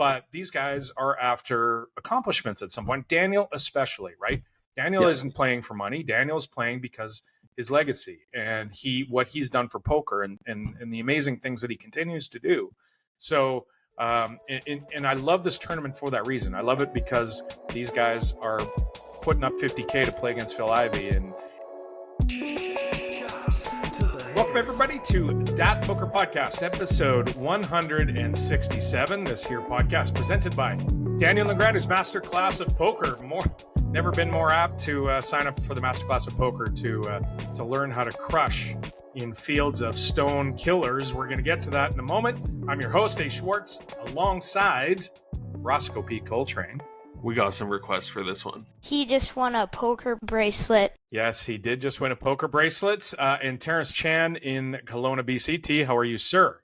but these guys are after accomplishments at some point. Daniel especially, right? Daniel isn't playing for money. Daniel's playing because his legacy and what he's done for poker and the amazing things that he continues to do. So, and I love this tournament for that reason. I love it because these guys are putting up 50K to play against Phil Ivey. And welcome everybody to DAT Poker Podcast, episode 167. This here podcast presented by Daniel Negreanu's Masterclass of Poker. Never been more apt to sign up for the Masterclass of Poker to learn how to crush in fields of stone killers. We're going to get to that in a moment. I'm your host, A. Schwartz, alongside Roscoe P. Coltrane. We got some requests for this one. He just won a poker bracelet. Yes, he did just win a poker bracelet. And Terrence Chan in Kelowna, BC. How are you, sir?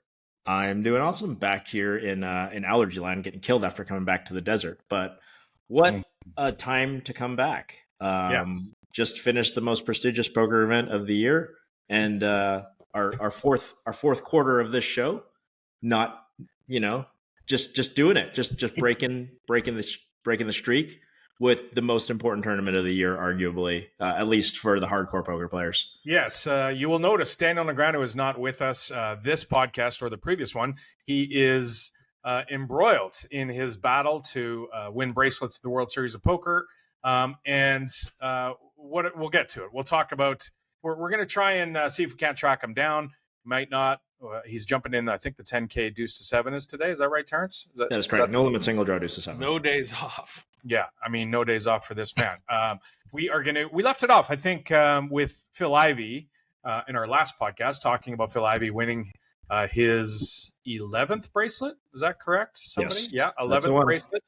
I'm doing awesome back here in allergy land, getting killed after coming back to the desert. But what a time to come back. Yes. Just finished the most prestigious poker event of the year. And our fourth quarter of this show, not, just doing it, just breaking the streak with the most important tournament of the year, arguably, at least for the hardcore poker players. Yes, you will notice Daniel Negreanu is not with us this podcast or the previous one. He is embroiled in his battle to win bracelets at the World Series of Poker. And we'll get to it. We'll talk about, we're going to try and see if we can't track him down. Might not. He's jumping in, I think the 10K deuce to 7 is today. Is that right, Terrence? That is correct. No limit single draw deuce to 7. No days off. Yeah, I mean, no days off for this man. We left it off, I think, with Phil Ivey in our last podcast, talking about Phil Ivey winning his 11th bracelet. Is that correct? Somebody? Yes. Yeah, 11th bracelet.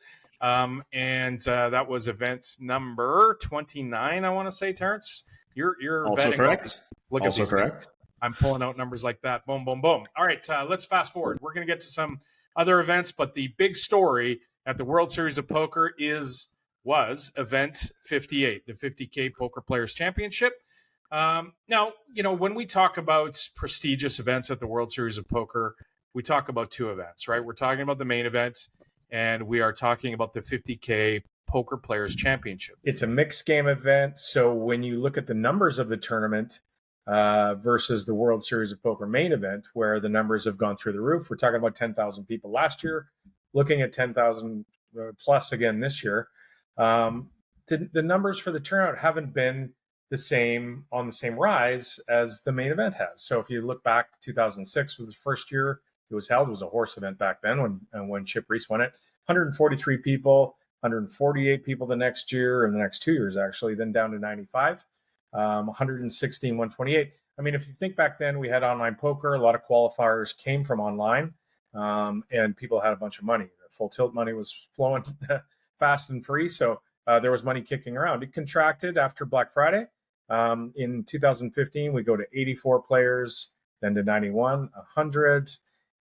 And that was event number 29, I want to say, Terrence. You're also vetting. Correct. Look also at these correct. things. I'm pulling out numbers like that. Boom, boom, boom. All right, let's fast forward. We're going to get to some other events, but the big story at the World Series of Poker was event 58, the 50K Poker Players Championship. Now, when we talk about prestigious events at the World Series of Poker, we talk about two events, right? We're talking about the main event, and we are talking about the 50K Poker Players Championship. It's a mixed game event, so when you look at the numbers of the tournament versus the World Series of Poker main event, where the numbers have gone through the roof, we're talking about 10,000 people last year, looking at 10,000 plus again this year. The numbers for the turnout haven't been the same rise as the main event has. So if you look back, 2006 was the first year it was held. It was a horse event back then when Chip Reese won it. 143 people, 148 people the next year, and the next 2 years actually, then down to 95. 116, 128. I mean, if you think back then, we had online poker. A lot of qualifiers came from online, and people had a bunch of money. The full tilt money was flowing fast and free, so there was money kicking around. It contracted after Black Friday. In 2015, we go to 84 players, then to 91, 100,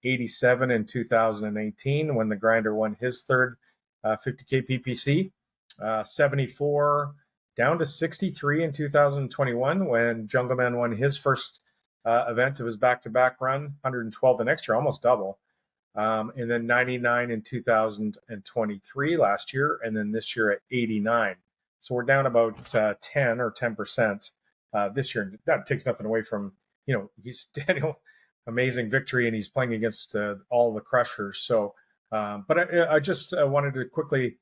87 in 2018 when the Grinder won his third 50K PPC, 74 down to 63 in 2021 when Jungleman won his first event of his back-to-back run, 112 the next year, almost double. And then 99 in 2023 last year, and then this year at 89. So we're down about 10 or 10% this year. That takes nothing away from, he's Daniel, amazing victory, and he's playing against all the crushers. So, but I just wanted to quickly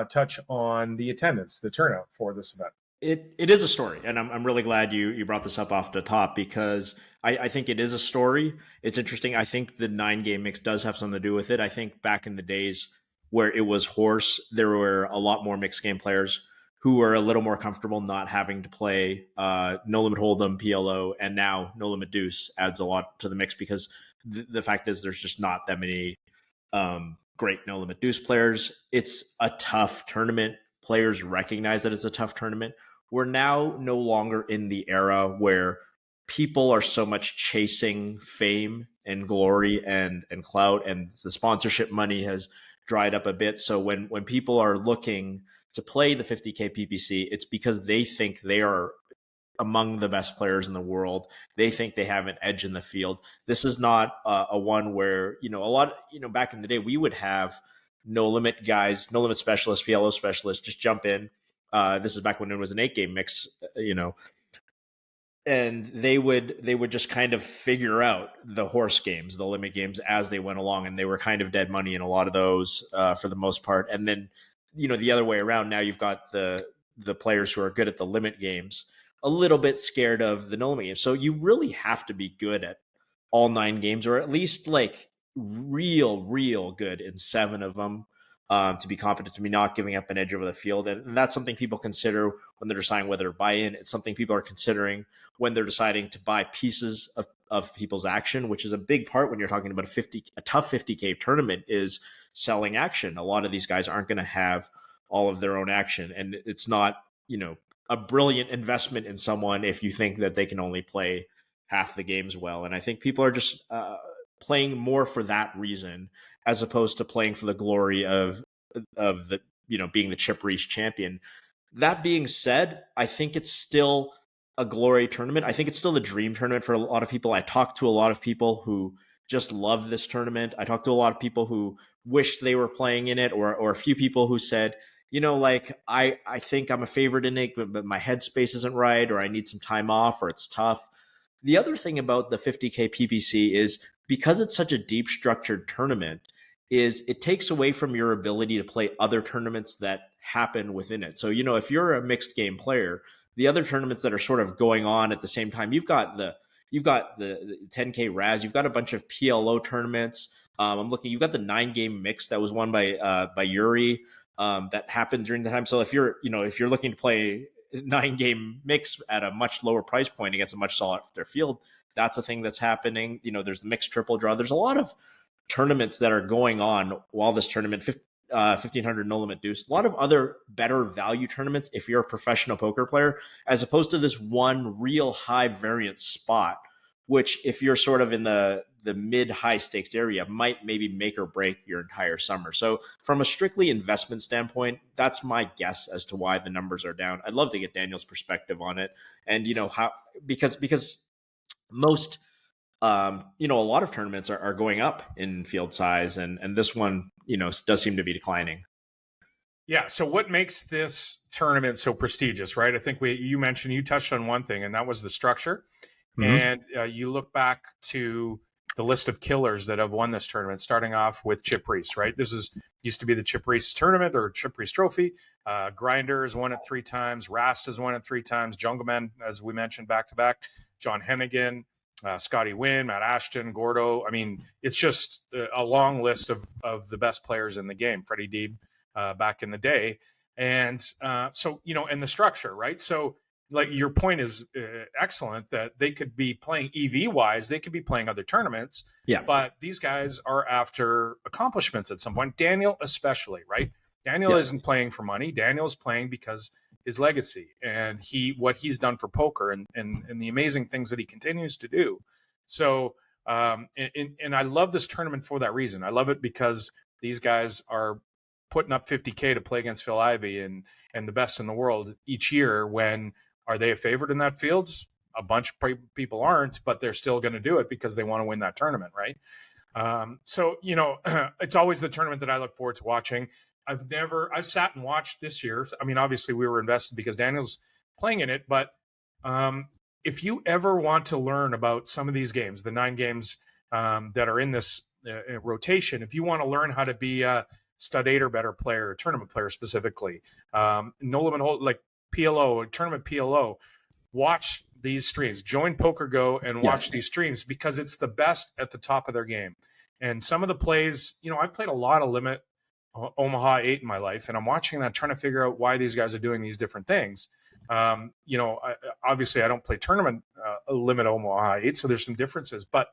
touch on the attendance, the turnout for this event. It is a story, and I'm really glad you brought this up off the top because I think it is a story. It's interesting. I think the 9-game mix does have something to do with it. I think back in the days where it was horse, there were a lot more mixed game players who were a little more comfortable not having to play No Limit Hold'em, PLO, and now No Limit Deuce adds a lot to the mix because the fact is there's just not that many great No Limit Deuce players. It's a tough tournament. Players recognize that it's a tough tournament. We're now no longer in the era where people are so much chasing fame and glory and clout, and the sponsorship money has dried up a bit. So when people are looking to play the 50K PPC, it's because they think they are among the best players in the world. They think they have an edge in the field. This is not a one where, a lot, back in the day, we would have no limit guys, no limit specialists, PLO specialists, just jump in. This is back when it was an 8-game mix, and they would just kind of figure out the horse games, the limit games as they went along, and they were kind of dead money in a lot of those for the most part. And then the other way around, now you've got the players who are good at the limit games a little bit scared of the no limit games. So you really have to be good at all 9 games, or at least like real good in 7 of them, to be competent, to be not giving up an edge over the field. And that's something people consider when they're deciding whether to buy in. It's something people are considering when they're deciding to buy pieces of people's action, which is a big part when you're talking about a tough 50k tournament, is selling action. A lot of these guys aren't going to have all of their own action, and it's not a brilliant investment in someone if you think that they can only play half the games well. And I think people are just playing more for that reason, as opposed to playing for the glory of the being the Chip Reese champion. That being said, I think it's still a glory tournament. I think it's still the dream tournament for a lot of people. I talked to a lot of people who just love this tournament. I talked to a lot of people who wished they were playing in it, or a few people who said, I think I'm a favorite in it, but my headspace isn't right, or I need some time off, or it's tough. The other thing about the 50k PPC is, because it's such a deep structured tournament, is it takes away from your ability to play other tournaments that happen within it. So, if you're a mixed game player, the other tournaments that are sort of going on at the same time, you've got the 10k Raz, you've got a bunch of PLO tournaments. I'm looking, you've got the 9-game mix that was won by Yuri, that happened during the time. So if you're looking to play 9-game mix at a much lower price point against a much softer field, that's a thing that's happening. There's the mixed triple draw. There's a lot of tournaments that are going on while this tournament, 1500 no limit deuce, a lot of other better value tournaments if you're a professional poker player, as opposed to this one real high variance spot, which if you're sort of in the mid high stakes area might maybe make or break your entire summer. So from a strictly investment standpoint, that's my guess as to why the numbers are down. I'd love to get Daniel's perspective on it. And how, because most a lot of tournaments are going up in field size, and this one does seem to be declining. Yeah. So what makes this tournament so prestigious, right? I think you touched on one thing, and that was the structure. Mm-hmm. And you look back to the list of killers that have won this tournament, starting off with Chip Reese, right? This used to be the Chip Reese tournament, or Chip Reese trophy. Grinder has won it 3 times. Rast has won it 3 times. Jungle Man, as we mentioned, back to back. John Hennigan, Scotty Wynn, Matt Ashton, Gordo. I mean, it's just a long list of the best players in the game. Freddie Deeb back in the day. And so, and the structure, right? So, like, your point is excellent, that they could be playing EV-wise, they could be playing other tournaments. Yeah. But these guys are after accomplishments at some point. Daniel especially, right? Daniel isn't playing for money. Daniel's playing because his legacy and what he's done for poker and the amazing things that he continues to do. So, and I love this tournament for that reason. I love it because these guys are putting up 50K to play against Phil Ivey and the best in the world each year. When are they a favorite in that field? A bunch of people aren't, but they're still going to do it because they want to win that tournament, right? So, it's always the tournament that I look forward to watching. I've sat and watched this year. I mean, obviously we were invested because Daniel's playing in it, but if you ever want to learn about some of these games, the 9 games that are in this rotation, if you want to learn how to be a stud 8 or better player, a tournament player specifically, no limit hold, like PLO, tournament PLO, watch these streams. Join Poker Go and watch these streams, because it's the best at the top of their game. And some of the plays, I've played a lot of limit Omaha 8 in my life, and I'm watching that, trying to figure out why these guys are doing these different things. Obviously I don't play tournament limit Omaha 8, so there's some differences, but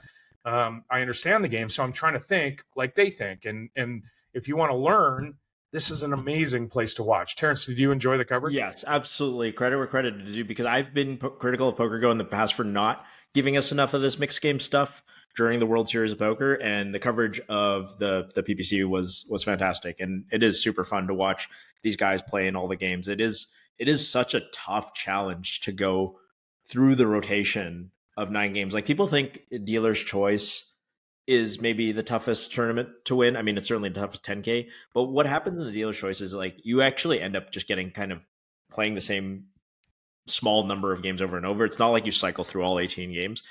I understand the game, so I'm trying to think like they think. And if you want to learn, this is an amazing place to watch. Terrence, did you enjoy the coverage? Yes, absolutely. Credit where credit is due, because I've been critical of Poker Go in the past for not giving us enough of this mixed game stuff during the World Series of Poker, and the coverage of the PPC was fantastic, and it is super fun to watch these guys play in all the games. It is such a tough challenge to go through the rotation of 9 games. Like, people think Dealer's Choice is maybe the toughest tournament to win. I mean, it's certainly the toughest 10K. But what happens in the dealer's choice is like you actually end up just getting kind of playing the same small number of games over and over. It's not like you cycle through all 18 games,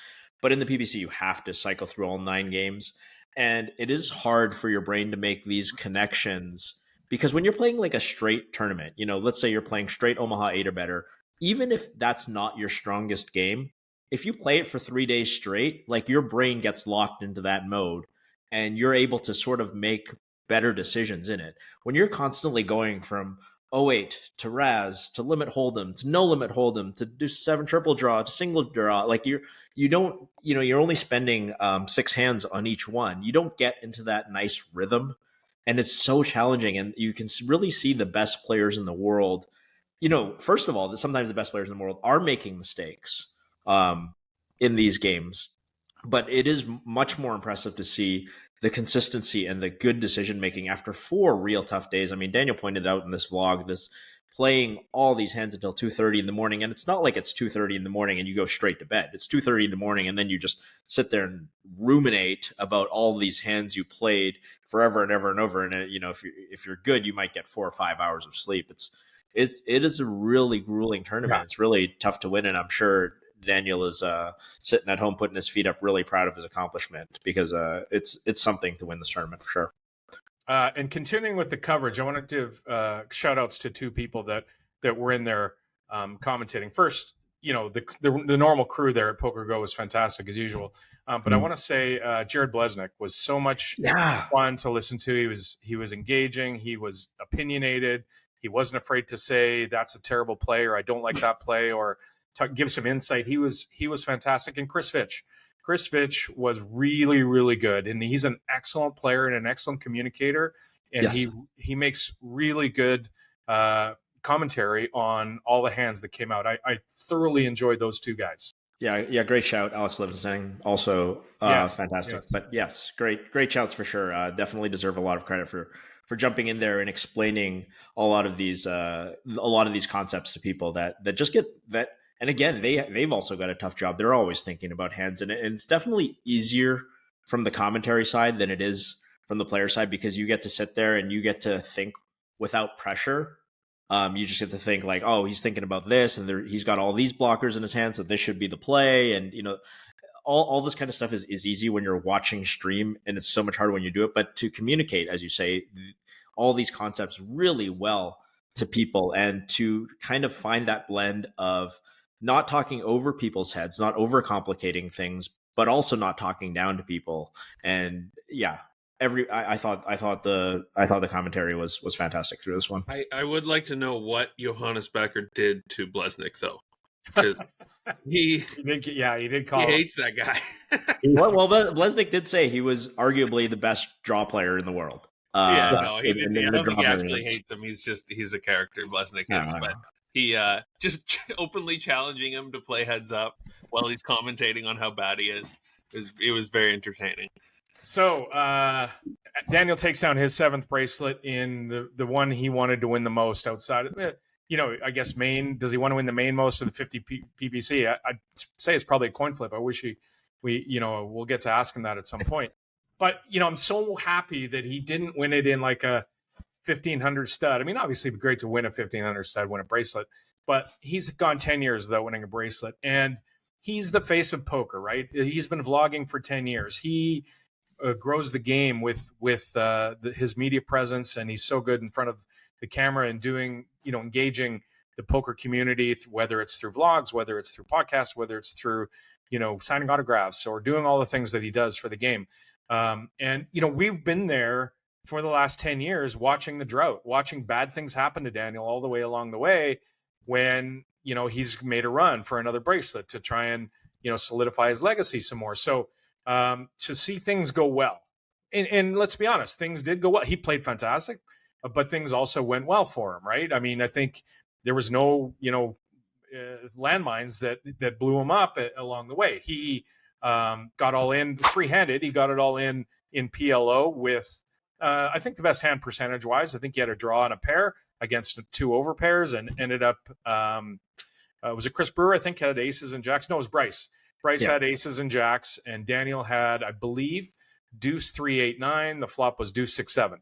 but in the PPC, you have to cycle through all 9 games. And it is hard for your brain to make these connections because when you're playing like a straight tournament, let's say you're playing straight Omaha 8 or better, even if that's not your strongest game, if you play it for 3 days straight, like your brain gets locked into that mode and you're able to sort of make better decisions in it. When you're constantly going from 08 to Raz to limit hold'em to no limit hold'em to do 7 triple draw to single draw, like you're only spending 6 hands on each one. You don't get into that nice rhythm, and it's so challenging. And you can really see the best players in the world. First of all, sometimes the best players in the world are making mistakes in these games, but it is much more impressive to see the consistency and the good decision making after 4 real tough days. I mean, Daniel pointed out in this vlog, this playing all these hands until 2:30 in the morning, and it's not like it's 2:30 in the morning and you go straight to bed. It's 2:30 in the morning, and then you just sit there and ruminate about all these hands you played forever and ever and over. And if you're good, you might get 4 or 5 hours of sleep. It is a really grueling tournament. Yeah. It's really tough to win, and I'm sure Daniel is sitting at home putting his feet up, really proud of his accomplishment because it's something to win this tournament for sure. And continuing with the coverage, I want to give shout outs to 2 people that were in there commentating. First, the normal crew there at Poker Go was fantastic as usual. But I want to say Jared Blesnick was so much fun to listen to. He was engaging. He was opinionated. He wasn't afraid to say that's a terrible play or I don't like that play or give some insight. He was fantastic. And Chris Fitch was really, really good. And he's an excellent player and an excellent communicator. And yes, he makes really good commentary on all the hands that came out. I thoroughly enjoyed those 2 guys. Yeah, great shout. Alex Livingston, also fantastic. Yes. But yes, great shouts for sure. Definitely deserve a lot of credit for jumping in there and explaining a lot of these concepts to people that just get that. And again, they've also got a tough job. They're always thinking about hands, and it's definitely easier from the commentary side than it is from the player side because you get to sit there and you get to think without pressure. You just get to think like, oh, he's thinking about this, and he's got all these blockers in his hand, so this should be the play. And all this kind of stuff is easy when you're watching stream, and it's so much harder when you do it. But to communicate, as you say, all these concepts really well to people, and to kind of find that blend of not talking over people's heads, not overcomplicating things, but also not talking down to people. And yeah, I thought the commentary was fantastic through this one. I would like to know what Johannes Becker did to Blesnick though. He did call. He hates that guy. well, Blesnick did say he was arguably the best draw player in the world. I don't think he actually hates him. He's a character. Blesnick is, but he just openly challenging him to play heads up while he's commentating on how bad he is. It was very entertaining. So Daniel takes down his 7th bracelet in the one he wanted to win the most outside of it. I guess main. Does he want to win the main most of the 50 PPC? I'd say it's probably a coin flip. I wish we'll get to ask him that at some point. But, I'm so happy that he didn't win it in like a 1,500 stud. I mean, obviously it'd be great to win a 1,500 stud, win a bracelet, but he's gone 10 years without winning a bracelet. And he's the face of poker, right? He's been vlogging for 10 years. He grows the game with his media presence, and he's so good in front of the camera and doing, engaging the poker community, whether it's through vlogs, whether it's through podcasts, whether it's through, signing autographs or doing all the things that he does for the game. And we've been there for the last 10 years watching the drought, watching bad things happen to Daniel all the way along the way when, he's made a run for another bracelet to try and, solidify his legacy some more. So to see things go well, and let's be honest, things did go well. He played fantastic, but things also went well for him, right? I mean, I think there was no, landmines that blew him up along the way. He got all in 3-handed. He got it all in PLO with, I think the best hand percentage wise. I think he had a draw and a pair against 2 overpairs and ended up, was it Chris Brewer? I think had aces and jacks. No, it was Bryce. Bryce had aces and jacks, and Daniel had, I believe, deuce 3-8-9. The flop was deuce 6-7.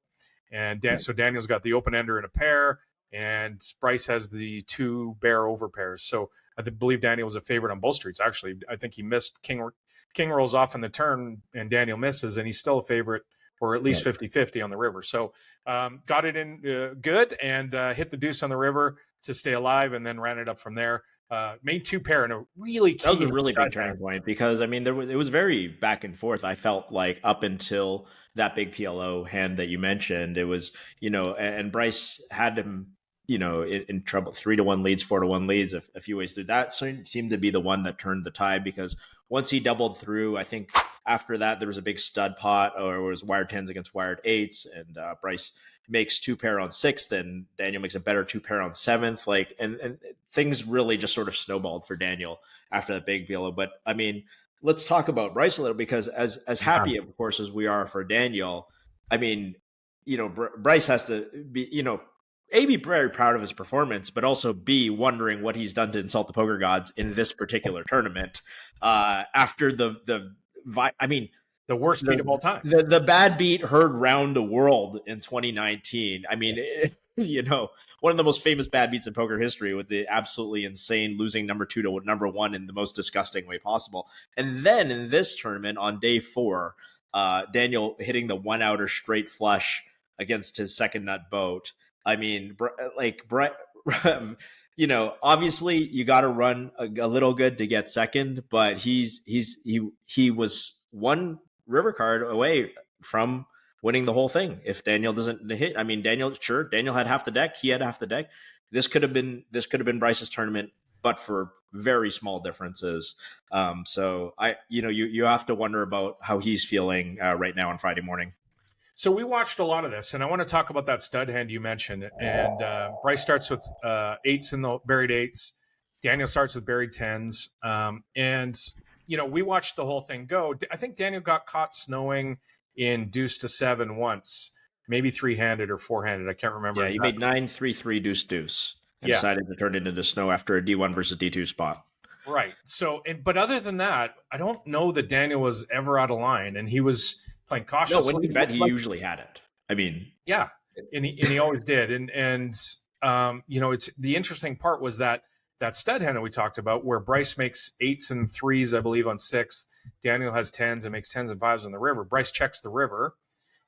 And so Daniel's got the open ender in a pair, and Bryce has the 2 bear over pairs. So I believe Daniel was a favorite on both streets. Actually, I think he missed king rolls off in the turn, and Daniel misses, and he's still a favorite, or at least 50-50 on the river. So got it in good, and hit the deuce on the river to stay alive, and then ran it up from there. Made 2 pair in a really key. That was a really big turning point, because I mean, it was very back and forth. I felt like up until that big PLO hand that you mentioned, it was, and Bryce had him, in trouble. 3-1 leads, 4-1 leads, a few ways through. That seemed to be the one that turned the tide, because once he doubled through, I think after that there was a big stud pot, or it was wired 10s against wired 8s, and Bryce makes 2 pair on 6th, and Daniel makes a better 2 pair on 7th. And things really just sort of snowballed for Daniel after that big PLO. But I mean, let's talk about Bryce a little, because as happy, of course, as we are for Daniel, I mean, Bryce has to be, A, be very proud of his performance, but also B, wondering what he's done to insult the poker gods in this particular tournament. After the worst beat of all time. The bad beat heard round the world in 2019. I mean, one of the most famous bad beats in poker history, with the absolutely insane losing number 2 to number 1 in the most disgusting way possible. And then in this tournament on day 4, Daniel hitting the 1-outer straight flush against his second nut boat. I mean, obviously you got to run a little good to get second, but he was one river card away from winning the whole thing if Daniel doesn't hit. I mean, Daniel had half the deck. He had half the deck. This could have been Bryce's tournament, but for very small differences. So you have to wonder about how he's feeling right now on Friday morning. So we watched a lot of this, and I want to talk about that stud hand you mentioned. And Bryce starts with 8s in the buried 8s. Daniel starts with buried 10s. And we watched the whole thing go. I think Daniel got caught snowing in deuce to 7 once, maybe 3-handed or 4-handed. I can't remember. Yeah, he made 9-3-3 deuce, and decided to turn it into snow after a D1 versus D2 spot. Right. So, but other than that, I don't know that Daniel was ever out of line, and he was playing cautiously. No, when he bet, he usually had it. I mean, yeah, and he always did. And it's the interesting part was that stud hand that we talked about, where Bryce makes 8s and 3s, I believe, on 6th. Daniel has 10s and makes 10s and 5s on the river. Bryce checks the river,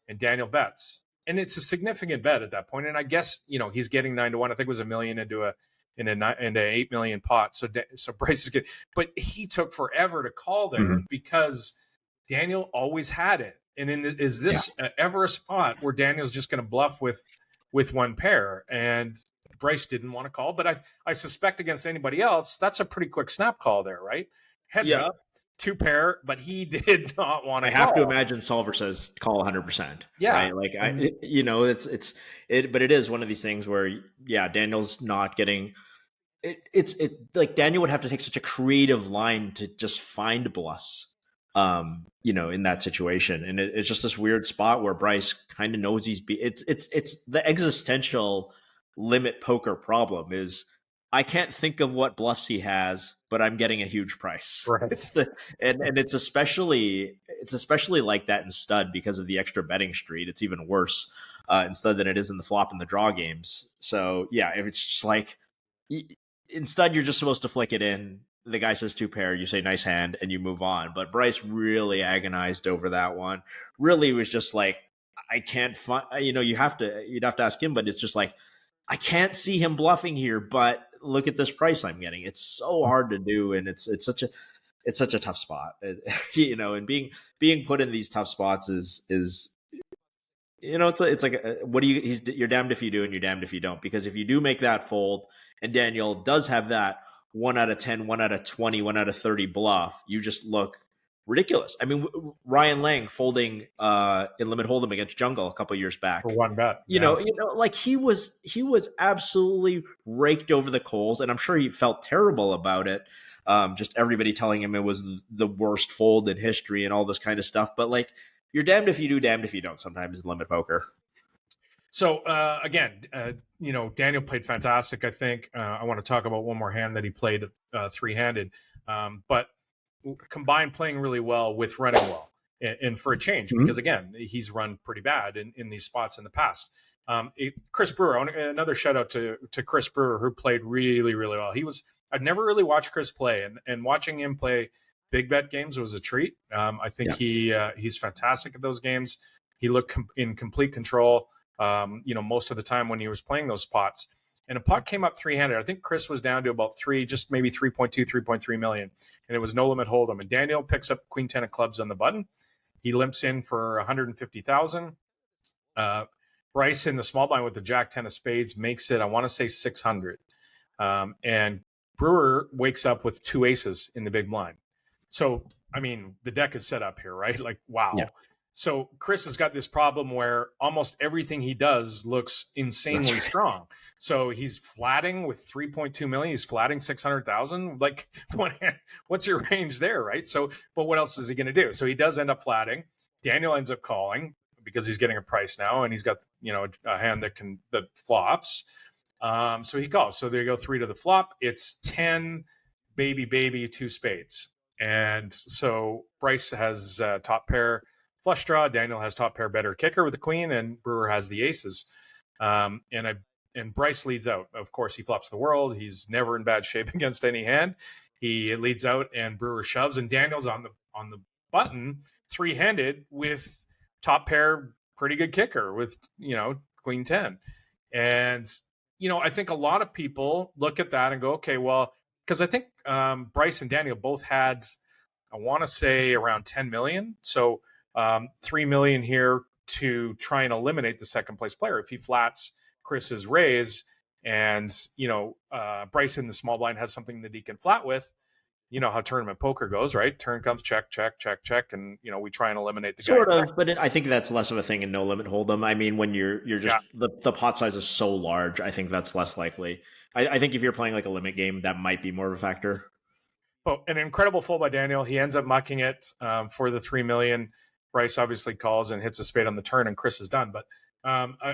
and Daniel bets, and it's a significant bet at that point. And I guess he's getting 9-1. I think it was $1 million into an 8 million pot. So Bryce is good, but he took forever to call there because Daniel always had it. And is this ever a spot where Daniel's just going to bluff with 1 pair? And Bryce didn't want to call, but I suspect against anybody else, that's a pretty quick snap call there, right? Heads up, 2 pair, but he did not want to. I have to imagine Solver says call 100%. Yeah, right? Like but it is one of these things where Daniel's not getting. It's like Daniel would have to take such a creative line to just find bluffs. In that situation, and it's just this weird spot where Bryce kind of knows it's the existential limit poker problem is I can't think of what bluffs he has, but I'm getting a huge price. Right. It's especially like that in stud because of the extra betting street. It's even worse in stud than it is in the flop and the draw games. So if it's just like in stud, you're just supposed to flick it in. The guy says 2 pair, you say nice hand, and you move on. But Bryce really agonized over that one. Really was just like, I can't find. You'd have to ask him, but it's just like I can't see him bluffing here. But look at this price I'm getting. It's so hard to do, and it's such a tough spot. And being put in these tough spots is it's like what do you? You're damned if you do, and you're damned if you don't. Because if you do make that fold, and Daniel does have that 1 out of 10, 1 out of 20, 1 out of 30 bluff, you just look ridiculous. I mean, Ryan Lang folding in limit hold'em against Jungle a couple years back for 1 bet. Like he was absolutely raked over the coals, and I'm sure he felt terrible about it. Just everybody telling him it was the worst fold in history and all this kind of stuff. But like, you're damned if you do, damned if you don't. Sometimes in limit poker. So again, Daniel played fantastic. I think I want to talk about one more hand that he played 3-handed, but combined playing really well with running well. and for a change, because again, he's run pretty bad in these spots in the past. Chris Brewer, another shout out to Chris Brewer, who played really, really well. I'd never really watched Chris play, and watching him play big bet games was a treat. I think he's fantastic at those games. He looked in complete control, most of the time when he was playing those spots. And a pot came up 3-handed. I think Chris was down to about just maybe 3.2, 3.3 million. And it was no limit hold'em. And Daniel picks up queen 10 of clubs on the button. He limps in for 150,000. Bryce in the small blind with the jack 10 of spades makes it, I want to say 600. And Brewer wakes up with 2 aces in the big blind. So, I mean, the deck is set up here, right? Like, wow. Yeah. So Chris has got this problem where almost everything he does looks insanely strong. So he's flatting with 3.2 million. He's flatting 600,000. Like, what's your range there, right? So, but what else is he going to do? So he does end up flatting. Daniel ends up calling because he's getting a price now, and he's got, a hand that flops. So he calls. So there you go, 3 to the flop. It's 10, baby, 2 spades. And so Bryce has top pair flush draw. Daniel has top pair better kicker with the queen, and Brewer has the aces. And Bryce leads out. Of course, he flops the world. He's never in bad shape against any hand. He leads out, and Brewer shoves, and Daniel's on the button 3-handed with top pair, pretty good kicker with queen 10. And I think a lot of people look at that and go, okay, well, because I think Bryce and Daniel both had, I want to say, around 10 million. So 3 million here to try and eliminate the second place player. If he flats Chris's raise, and Bryce in the small blind has something that he can flat with, you know how tournament poker goes, right? Turn comes, check, and we try and eliminate the sort guy. Of, but I think that's less of a thing in no limit hold'em. I mean, when you're just the pot size is so large, I think that's less likely. I think if you're playing like a limit game, that might be more of a factor. Oh, an incredible fold by Daniel. He ends up mucking it for the 3 million. Bryce obviously calls and hits a spade on the turn, and Chris is done. But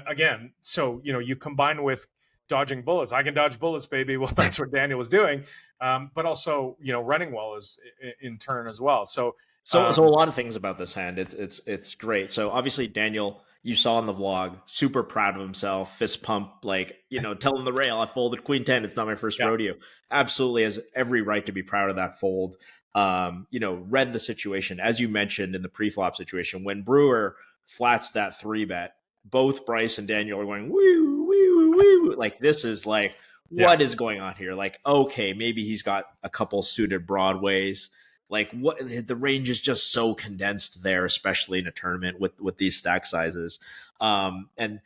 again, so you combine with dodging bullets. I can dodge bullets, baby. Well, that's what Daniel was doing. But also, running well is in turn as well. So a lot of things about this hand. It's great. So obviously Daniel, you saw in the vlog, super proud of himself, fist pump, telling the rail, I folded queen 10. It's not my first rodeo. Absolutely has every right to be proud of that fold. Read the situation, as you mentioned in the pre-flop situation, when Brewer flats that 3-bet, both Bryce and Daniel are going, woo, woo, woo. Like, this is like, what is going on here? Like, okay, maybe he's got a couple suited broadways. Like, what, the range is just so condensed there, especially in a tournament with these stack sizes. And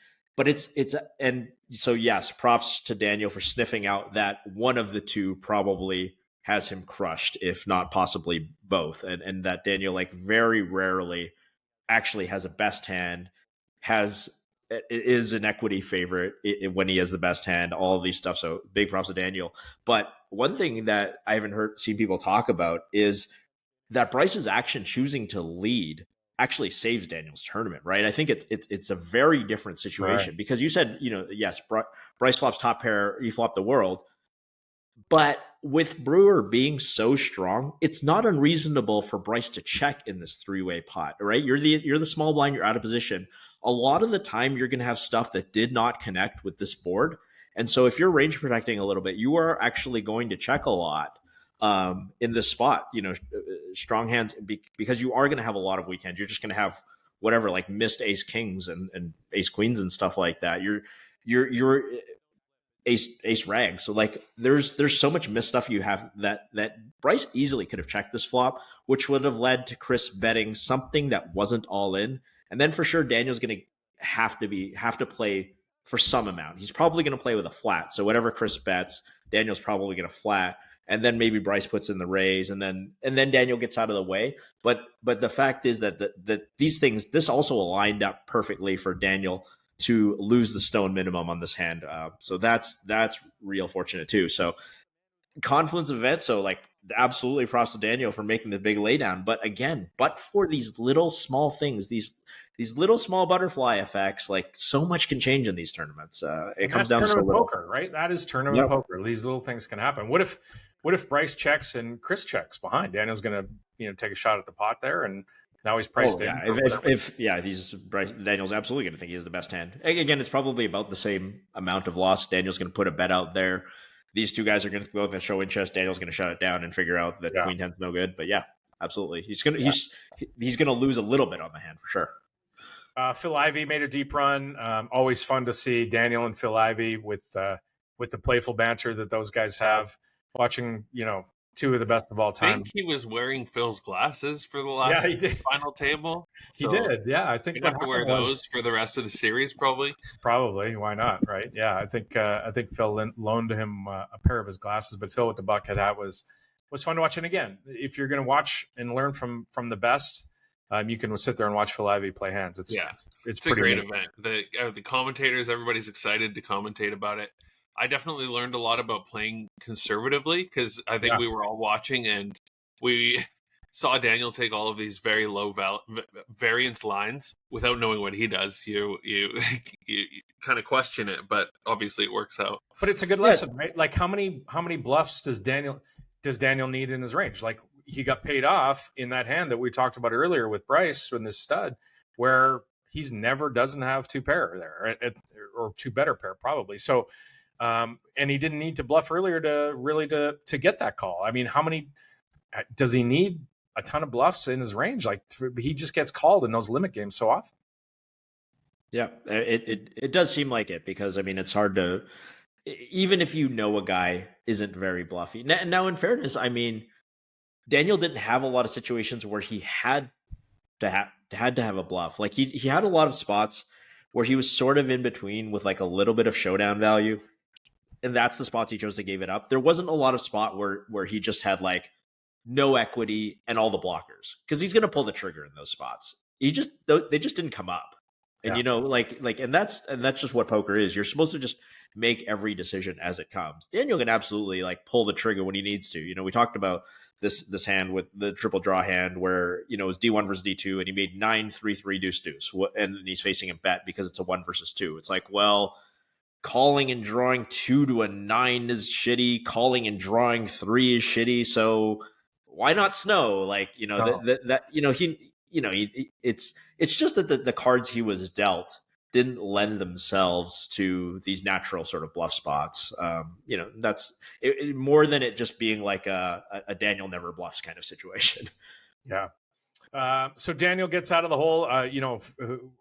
so yes, props to Daniel for sniffing out that one of the two probably has him crushed, if not possibly both. And that Daniel, like, very rarely actually has a best hand, is an equity favorite when he has the best hand, all of these stuff. So big props to Daniel. But one thing that I haven't seen people talk about is that Bryce's action choosing to lead actually saves Daniel's tournament, right? I think it's a very different situation, because you said, yes, Bryce flops top pair, he flopped the world. But with Brewer being so strong, it's not unreasonable for Bryce to check in this 3-way pot, right? You're the small blind, you're out of position. A lot of the time, you're going to have stuff that did not connect with this board. And so if you're range protecting a little bit, you are actually going to check a lot in this spot, strong hands, because you are going to have a lot of weak hands. You're just going to have whatever, like missed ace kings and ace queens and stuff like that. You're ace rag. So like there's so much missed stuff you have that Bryce easily could have checked this flop, which would have led to Chris betting something that wasn't all in. And then for sure, Daniel's going to have to play for some amount. He's probably going to play with a flat. So whatever Chris bets, Daniel's probably going to flat. And then maybe Bryce puts in the raise, and then Daniel gets out of the way. But the fact is that these things, this also aligned up perfectly for Daniel to lose the stone minimum on this hand. So that's real fortunate too. So confluence of events. So like, absolutely props to Daniel for making the big laydown. But again, for these little small things, these little small butterfly effects, like, so much can change in these tournaments. It comes down to tournament poker, right? That is tournament poker. These little things can happen. What if Bryce checks and Chris checks behind? Daniel's going to take a shot at the pot there, and Now he's priced yeah. in. Daniel's absolutely going to think he has the best hand. Again, it's probably about the same amount of loss. Daniel's going to put a bet out there. These two guys are going to go and show interest. Daniel's going to shut it down and figure out that queen ten's no good. But yeah, absolutely, he's going to lose a little bit on the hand for sure. Phil Ivey made a deep run. Always fun to see Daniel and Phil Ivey with the playful banter that those guys have. Watching, two of the best of all time. I think he was wearing Phil's glasses for the last final table. So he did, yeah. I think he'd have to wear those for the rest of the series, probably. Probably, why not, right? Yeah, I think Phil loaned him a pair of his glasses, but Phil with the bucket hat was fun to watch. And again, if you're going to watch and learn from the best, you can sit there and watch Phil Ivey play hands. It's a great event. The commentators, everybody's excited to commentate about it. I definitely learned a lot about playing conservatively because I think we were all watching and we saw Daniel take all of these very low variance lines without knowing what he does. You kind of question it, but obviously it works out. But it's a good lesson, right? Like how many bluffs does Daniel need in his range? Like he got paid off in that hand that we talked about earlier with Bryce in this stud, where he's never doesn't have two pair there or two better pair probably. So. And he didn't need to bluff earlier to get that call. I mean, how many does he need? A ton of bluffs in his range. Like he just gets called in those limit games so often. Yeah, it does seem like it because I mean it's hard to even if you know a guy isn't very bluffy. Now in fairness, I mean Daniel didn't have a lot of situations where he had to have a bluff. Like he had a lot of spots where he was sort of in between with like a little bit of showdown value. And that's the spots he chose to give it up. There wasn't a lot of spot where he just had like no equity and all the blockers because he's going to pull the trigger in those spots. They just didn't come up. And and that's just what poker is. You're supposed to just make every decision as it comes. Daniel can absolutely like pull the trigger when he needs to. We talked about this hand with the triple draw hand where it was D1 versus D2 and he made 9-3-3 deuce and he's facing a bet because it's a 1 versus 2. It's like, well, calling and drawing 2 to a 9 is shitty. Calling and drawing 3 is shitty. So why not snow? Like, it's just that the cards he was dealt didn't lend themselves to these natural sort of bluff spots. That's more than it just being like a Daniel never bluffs kind of situation. Yeah. So Daniel gets out of the hole.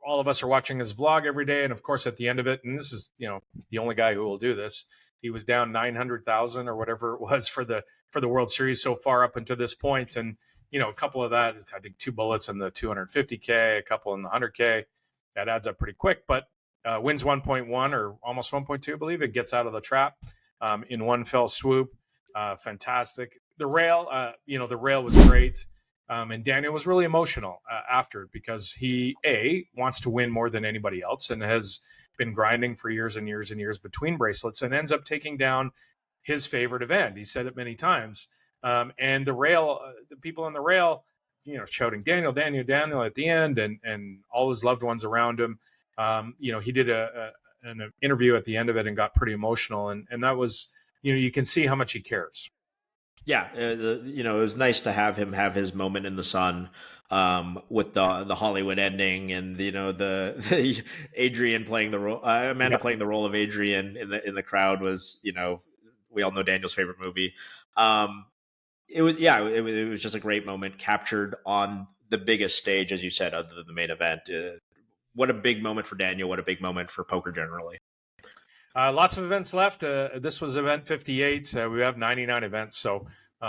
All of us are watching his vlog every day, and of course, at the end of it, and this is the only guy who will do this. He was down 900,000 or whatever it was for the World Series so far up until this point, and a couple of that is I think 2 bullets in the 250K, a couple in the 100K. That adds up pretty quick, but wins 1.1 or almost 1.2, I believe. It gets out of the trap in one fell swoop. Fantastic. The rail, the rail was great. And Daniel was really emotional after it because he, wants to win more than anybody else and has been grinding for years and years and years between bracelets and ends up taking down his favorite event. He said it many times. And the rail, the people on the rail, shouting Daniel, Daniel, Daniel at the end and all his loved ones around him. He did an interview at the end of it and got pretty emotional. And that was, you can see how much he cares. Yeah, it was nice to have him have his moment in the sun with the Hollywood ending and the Adrian playing the role, Amanda playing the role of Adrian in the crowd was we all know Daniel's favorite movie. It was just a great moment captured on the biggest stage, as you said, other than the main event. What a big moment for Daniel! What a big moment for poker generally. Lots of events left. This was event 58. We have 99 events, so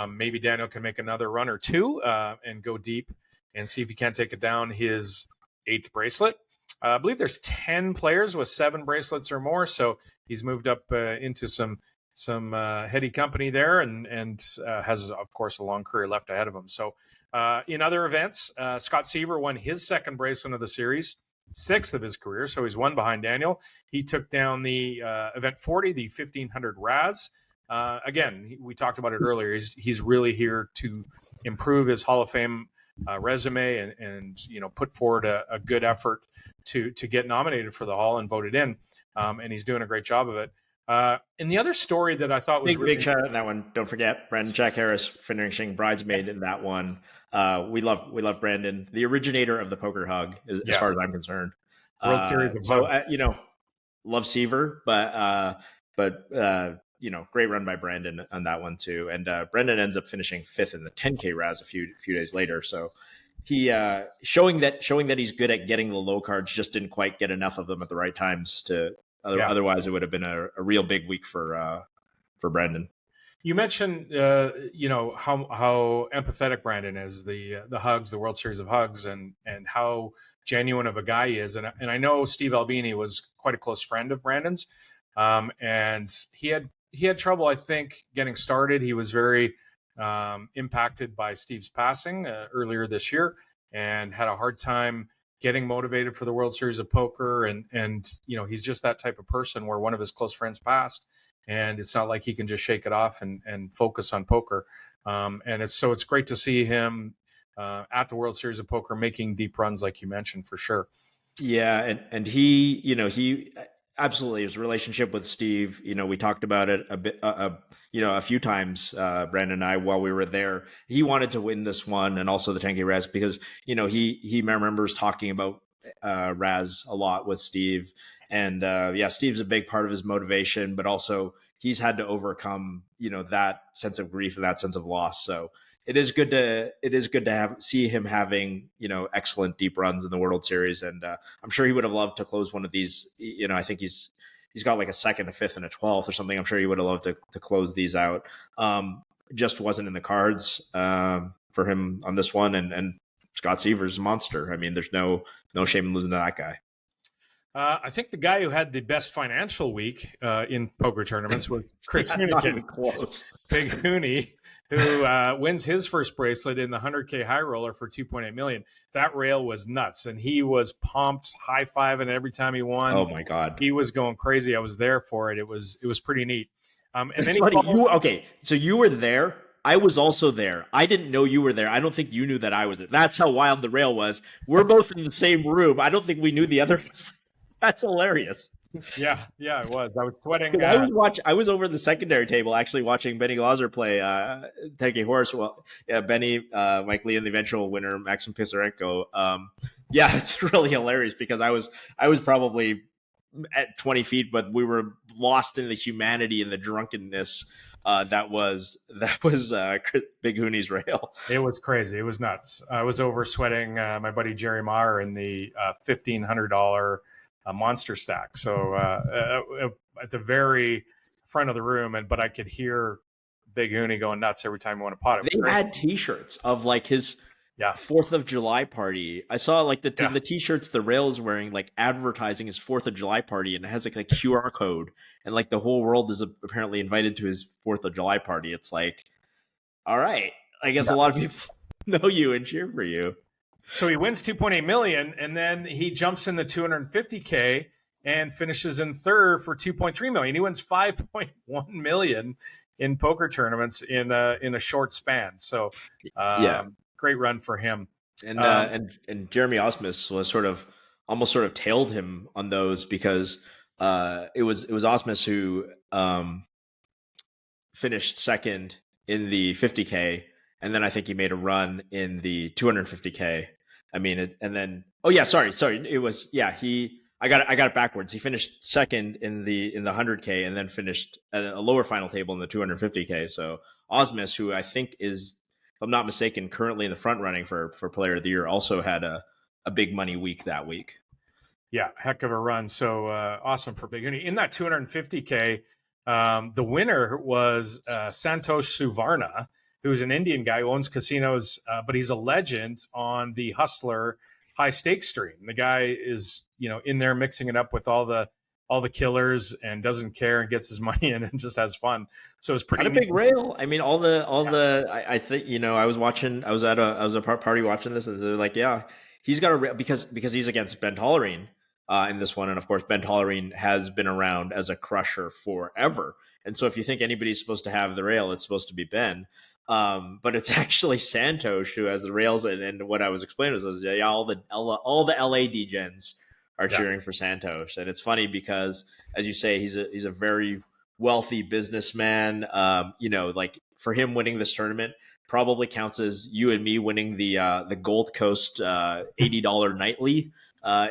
maybe Daniel can make another run or two and go deep and see if he can't take it down his 8th bracelet. I believe there's 10 players with 7 bracelets or more, so he's moved up into some heady company there and has, of course, a long career left ahead of him. So in other events, Scott Seaver won his 2nd bracelet of the series, 6th of his career, so he's 1 behind Daniel. He took down the event 40, the 1500 Raz. Again, we talked about it earlier. He's really here to improve his Hall of Fame resume and put forward a good effort to get nominated for the Hall and voted in. And he's doing a great job of it. And the other story that I thought was big shout out in that one. Don't forget Brandon Jack Harris finishing bridesmaid in that one. We love Brandon, the originator of the poker hug, as far as I'm concerned. World Series of Hug. Love Seaver, but great run by Brandon on that one too. And Brandon ends up finishing 5th in the 10K Raz a few days later. So he showing that he's good at getting the low cards, just didn't quite get enough of them at the right times to. Otherwise, it would have been a real big week for Brandon. You mentioned, how empathetic Brandon is, the hugs, the World Series of Hugs, and how genuine of a guy he is. And I know Steve Albini was quite a close friend of Brandon's, and he had trouble, I think, getting started. He was very impacted by Steve's passing earlier this year, and had a hard time getting motivated for the World Series of Poker. And he's just that type of person where one of his close friends passed, and it's not like he can just shake it off and focus on poker. And it's great to see him at the World Series of Poker making deep runs, like you mentioned, for sure. Yeah. And he absolutely, his relationship with Steve, we talked about it a bit, a few times, Brandon and I, while we were there. He wanted to win this one and also the 10K Raz because, he remembers talking about Raz a lot with Steve. And Steve's a big part of his motivation, but also he's had to overcome, that sense of grief and that sense of loss. So it is good to see him having, excellent deep runs in the World Series. And I'm sure he would have loved to close one of these. I think he's got like a 2nd, a 5th, and a 12th or something. I'm sure he would have loved to close these out. Just wasn't in the cards for him on this one. And Scott Seaver's a monster. I mean, there's no shame in losing to that guy. I think the guy who had the best financial week in poker tournaments was Chris Hunigan, Big Hooney, who wins his first bracelet in the 100K high roller for $2.8 million. That rail was nuts, and he was pumped, high-fiving every time he won. Oh my God, he was going crazy. I was there for it. It was pretty neat. And then so you were there. I was also there. I didn't know you were there. I don't think you knew that I was there. That's how wild the rail was. We're both in the same room. I don't think we knew the other was. That's hilarious. Yeah, it was. I was sweating. I was over the secondary table actually watching Benny Glauser play 10K Horse. Well, Benny, Mike Lee, and the eventual winner Maxim Pisarenko. It's really hilarious because I was probably at 20 feet, but we were lost in the humanity and the drunkenness that was Big Hooney's rail. It was crazy. It was nuts. I was over sweating my buddy Jerry Maher in the $1,500 monster stack. So at the very front of the room, but I could hear Big Hooney going nuts every time he won a pot. They had T-shirts of like his 4th of July party. I saw like the T-shirts the rail is wearing, like advertising his 4th of July party, and it has like a QR code, and like the whole world is apparently invited to his 4th of July party. It's like, all right, I guess a lot of people know you and cheer for you. So he wins $2.8 million, and then he jumps in the 250K and finishes in 3rd for $2.3 million. He wins $5.1 million in poker tournaments in a short span. So great run for him. And Jeremy Osmus was almost tailed him on those because it was Osmus who finished 2nd in the 50K, and then I think he made a run in the 250K. I mean, it was I got it backwards. He finished 2nd in the 100K and then finished at a lower final table in the 250K. So Osmus, who I think is, if I'm not mistaken, currently in the front running for Player of the Year, also had a big money week that week. Yeah, heck of a run. So awesome for Big Hooney. In that 250K, the winner was Santosh Suvarna, who's an Indian guy who owns casinos, but he's a legend on the Hustler high stakes stream. The guy is, in there mixing it up with all the killers and doesn't care and gets his money in and just has fun. So it's pretty a big rail. I mean, I think, I was at a party watching this, and they're like, yeah, he's got a rail because he's against Ben Tollerine in this one. And of course, Ben Tollerine has been around as a crusher forever. And so if you think anybody's supposed to have the rail, it's supposed to be Ben. But it's actually Santosh who has the rails, and what I was explaining was all the LA degens are cheering for Santosh, and it's funny because, as you say, he's a very wealthy businessman. Like for him winning this tournament probably counts as you and me winning the Gold Coast $80 nightly.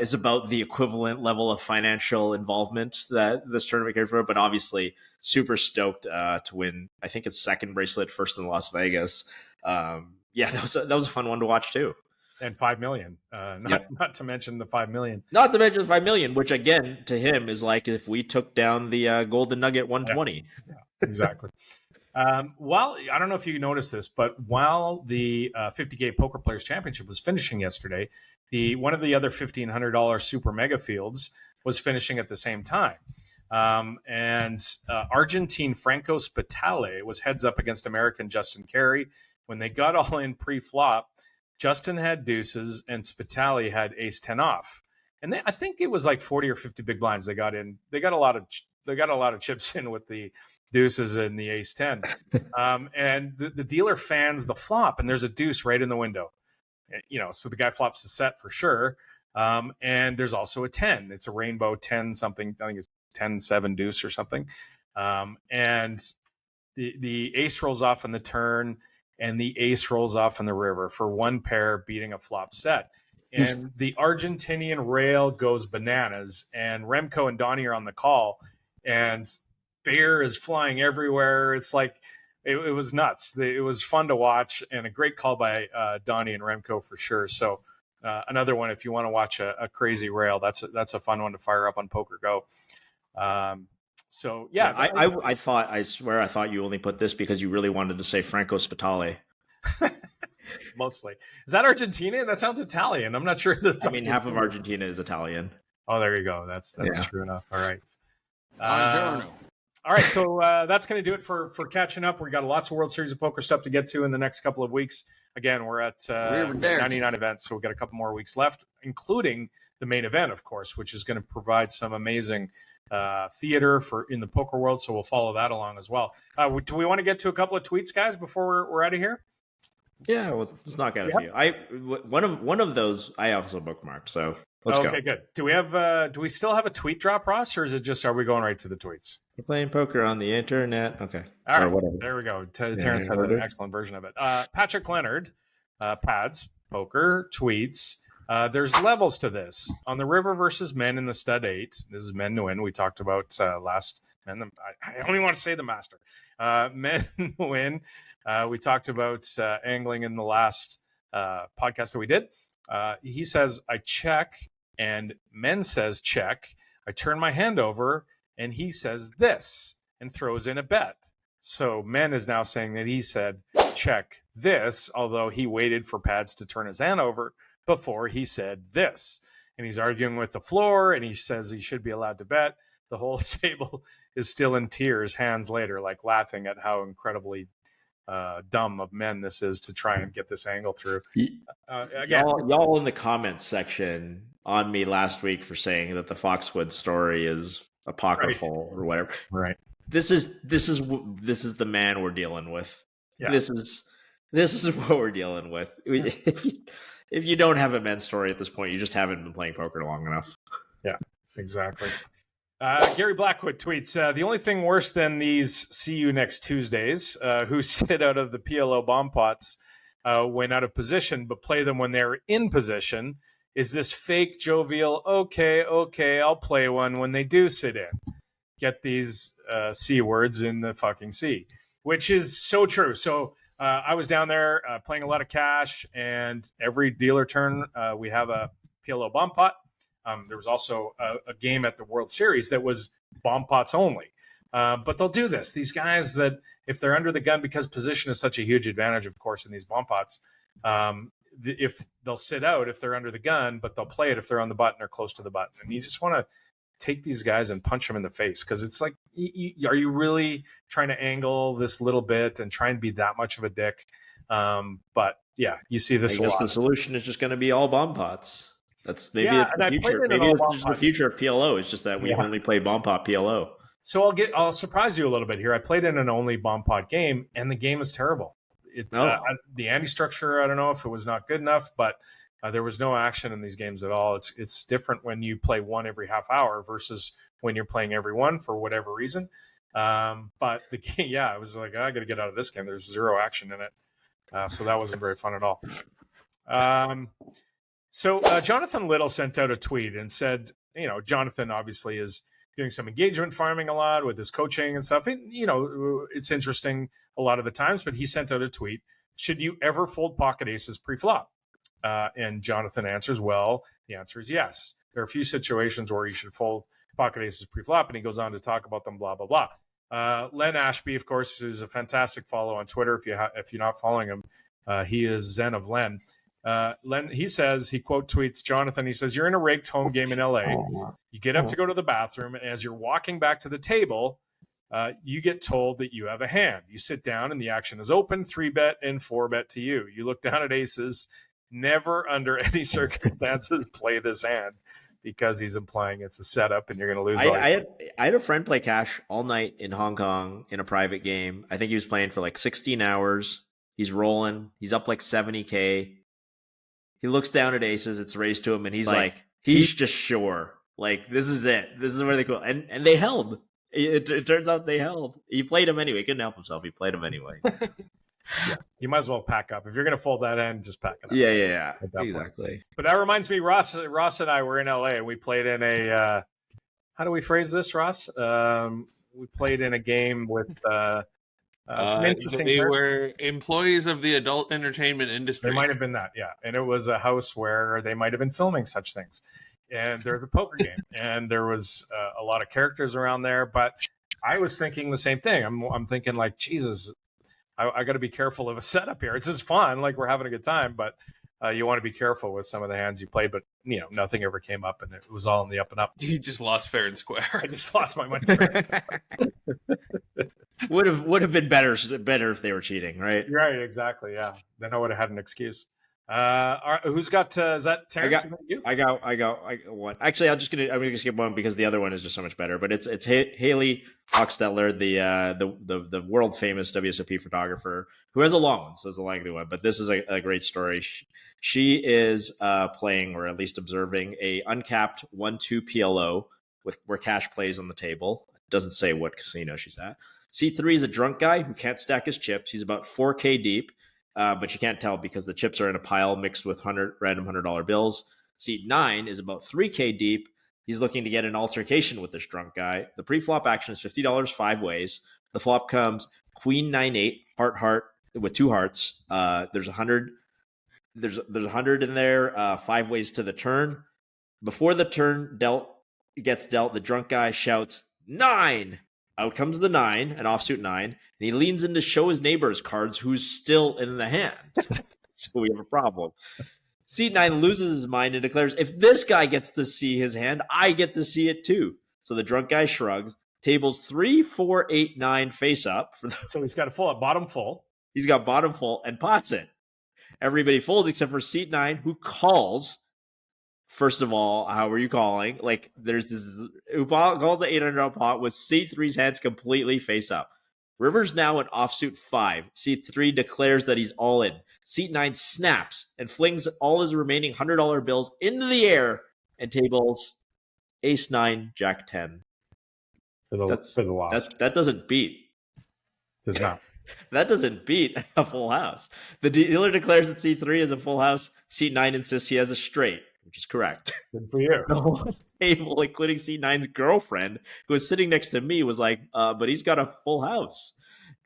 Is about the equivalent level of financial involvement that this tournament cared for. But obviously, super stoked to win. I think it's second bracelet, first in Las Vegas. That was a fun one to watch too. And 5 million. Not to mention the 5 million. Not to mention the 5 million, which again to him is like if we took down the Golden Nugget 120. Yeah, exactly. Well, I don't know if you noticed this, but while the 50k Poker Players Championship was finishing yesterday, one of the other $1,500 super mega fields was finishing at the same time. And Argentine Franco Spitale was heads up against American Justin Carey. When they got all in pre-flop, Justin had deuces and Spitale had ace 10 off. And I think it was like 40 or 50 big blinds they got in. They got a lot of chips in with the deuces and the ace 10. And the dealer fans the flop, and there's a deuce right in the window. So the guy flops the set for sure. And there's also a 10. It's a rainbow 10 something. I think it's 10-7 deuce or something. And the ace rolls off on the turn, and the ace rolls off in the river for one pair beating a flop set. And the Argentinian rail goes bananas, and Remco and Donnie are on the call, and beer is flying everywhere. It's like it was nuts. It was fun to watch, and a great call by Donnie and Remco for sure. So another one, if you want to watch a crazy rail, that's a fun one to fire up on Poker Go. I swear I thought you only put this because you really wanted to say Franco Spitale. Mostly. Is that Argentina? That sounds Italian. I'm not sure that's. Half of Argentina is Italian. Oh, there you go. That's true enough. All right. All right, so that's going to do it for catching up. We got lots of World Series of Poker stuff to get to in the next couple of weeks. Again, we're at 99 events, so we've got a couple more weeks left, including the main event, of course, which is going to provide some amazing theater in the poker world. So we'll follow that along as well. Do we want to get to a couple of tweets, guys, before we're out of here? Yeah, well, let's knock out a few. One of those I also bookmarked, so let's go. Okay, good. Do we still have a tweet drop, Ross, or is it just, are we going right to the tweets? We're playing poker on the internet. Okay. All right, whatever. There we go. Terrence had an excellent version of it. Patrick Leonard, Pads, Poker, tweets. There's levels to this. On the river versus men in the stud 8, this is men to win. We talked about last men. I only want to say the master. Men win. We talked about angling in the last podcast that we did. He says, I check, and men says check. I turn my hand over, and he says this, and throws in a bet. So men is now saying that he said check this, although he waited for Pads to turn his hand over before he said this. And he's arguing with the floor, and he says he should be allowed to bet. The whole table is still in tears hands later, like laughing at how incredibly dumb of men this is to try and get this angle through. Y'all in the comments section on me last week for saying that the Foxwood story is apocryphal or whatever. Right. This is the man we're dealing with. Yeah. This is what we're dealing with. If you don't have a men's story at this point, you just haven't been playing poker long enough. Yeah, exactly. Gary Blackwood tweets, the only thing worse than these see you next Tuesdays who sit out of the PLO bomb pots when out of position, but play them when they're in position, is this fake jovial, okay, I'll play one when they do sit in. Get these C words in the fucking C, which is so true. So I was down there playing a lot of cash, and every dealer turn we have a PLO bomb pot. There was also a game at the World Series that was bomb pots only. But they'll do this. These guys that, if they're under the gun, because position is such a huge advantage, of course, in these bomb pots, if they'll sit out if they're under the gun, but they'll play it if they're on the button or close to the button. And you just want to take these guys and punch them in the face, because it's like, are you really trying to angle this little bit and try and be that much of a dick? But yeah, you see this a lot. The solution is just going to be all bomb pots. That's maybe it's the future. Maybe it's just the future of PLO. It's just that we only play bomb pot PLO. So I'll surprise you a little bit here. I played in an only bomb pot game, and the game is terrible. The ante structure, I don't know if it was not good enough, but there was no action in these games at all. It's different when you play one every half hour versus when you're playing every one for whatever reason. But the game, yeah, I was like, I got to get out of this game. There's zero action in it. So that wasn't very fun at all. So Jonathan Little sent out a tweet and said, Jonathan obviously is doing some engagement farming a lot with his coaching and stuff. And, it's interesting a lot of the times, but he sent out a tweet. Should you ever fold pocket aces pre-flop? And Jonathan answers, well, the answer is yes. There are a few situations where you should fold pocket aces pre-flop, and he goes on to talk about them, blah, blah, blah. Len Ashby, of course, is a fantastic follow on Twitter. If you're not following him, he is Zen of Len. Len, he says, he quote tweets Jonathan, he says, you're in a raked home game in LA. You get up to go to the bathroom, and as you're walking back to the table, you get told that you have a hand. You sit down and the action is open, 3-bet and 4-bet to you. You look down at aces, never under any circumstances play this hand because he's implying it's a setup and you're going to lose. I had a friend play cash all night in Hong Kong in a private game. I think he was playing for like 16 hours. He's rolling. He's up like 70K. He looks down at aces. It's raised to him, and he's like, he's just sure. Like, this is it. This is where they go. And they held. It turns out they held. He played him anyway. He couldn't help himself. He played him anyway. Yeah. You might as well pack up. If you're going to fold that end, just pack it up. Yeah. Exactly. Point. But that reminds me, Ross and I were in LA, and we played in a how do we phrase this, Ross? We played in a game with they were employees of the adult entertainment industry. They might have been that, yeah. And it was a house where they might have been filming such things. And there's a poker game, and there was a lot of characters around there. But I was thinking the same thing. I'm thinking like, Jesus, I got to be careful of a setup here. It's just fun, like we're having a good time, but you want to be careful with some of the hands you played. But nothing ever came up, and it was all in the up and up. You just lost fair and square. I just lost my money. would have been better if they were cheating, right? Right, exactly. Yeah, then I would have had an excuse. All right, who's got? Is that Terrence? I got one. Actually, I'm gonna skip one because the other one is just so much better. But it's Haley Hochstetler, the world famous WSOP photographer, who has a long one, so it's a lengthy one. But this is a great story. She is playing, or at least observing, a uncapped 1-2 PLO where cash plays on the table. It doesn't say what casino she's at. C3 is a drunk guy who can't stack his chips. He's about 4K deep. But you can't tell because the chips are in a pile mixed with random $100 bills. Seat 9 is about 3K deep. He's looking to get an altercation with this drunk guy. The pre-flop action is $50 5 ways. The flop comes Queen 9-8, heart with 2 hearts. There's 100. There's 100 in there. 5 ways to the turn. Before the turn gets dealt, the drunk guy shouts 9. Out comes the 9, an offsuit 9, and he leans in to show his neighbor's cards who's still in the hand. So we have a problem. Seat 9 loses his mind and declares, if this guy gets to see his hand, I get to see it too. So the drunk guy shrugs. Tables 3, 4, 8, 9 face up. So he's got a bottom full. He's got bottom full and pots it. Everybody folds except for seat 9, who calls. First of all, how are you calling? Like, there's this who calls the $800 pot with C3's hands completely face up. River's now an offsuit 5. C3 declares that he's all in. Seat 9 snaps and flings all his remaining $100 bills into the air and tables Ace 9, Jack 10. For the loss. That doesn't beat. Does not. That doesn't beat a full house. The dealer declares that C3 is a full house. Seat 9 insists he has a straight, which is correct. Good for you. The whole table, including C9's girlfriend, who was sitting next to me, was like, but he's got a full house.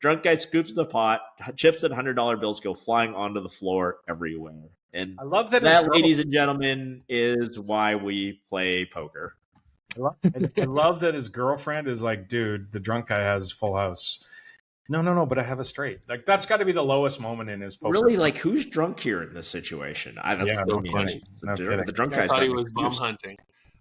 Drunk guy scoops the pot, chips and $100 bills go flying onto the floor everywhere. And I love that, ladies and gentlemen, is why we play poker. I love that his girlfriend is like, dude, the drunk guy has full house. No, but I have a straight. Like, that's got to be the lowest moment in his poker. Really, like, who's drunk here in this situation? The drunk guy's thought he was bum hunting.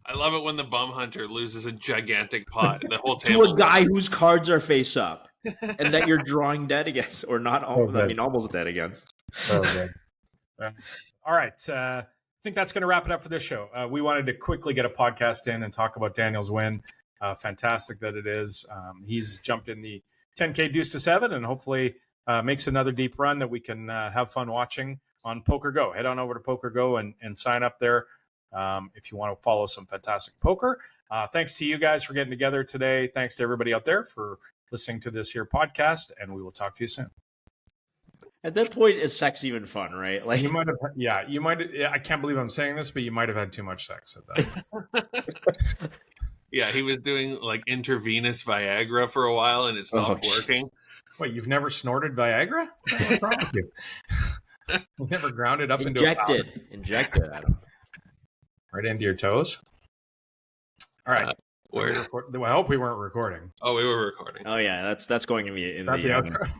I love it when the bum hunter loses a gigantic pot. The whole to table a guy whose cards are face up, and that you're drawing dead against, or not. Almost dead against. So good. All right. I think that's going to wrap it up for this show. We wanted to quickly get a podcast in and talk about Daniel's win. Fantastic that it is. He's jumped in the 10K deuce to 7 and hopefully makes another deep run that we can have fun watching on Poker Go. Head on over to Poker Go and sign up there if you want to follow some fantastic poker. Thanks to you guys for getting together today. Thanks to everybody out there for listening to this here podcast, and we will talk to you soon. At that point, is sex even fun, right? Like you might have, I can't believe I'm saying this, but you might have had too much sex at that. Yeah, he was doing like intravenous Viagra for a while, and it stopped working. Wait, you've never snorted Viagra? What's wrong with you? You never ground it up injected, Adam. Right into your toes. All right. I hope we weren't recording. Oh, we were recording. Oh yeah, that's going in the outro.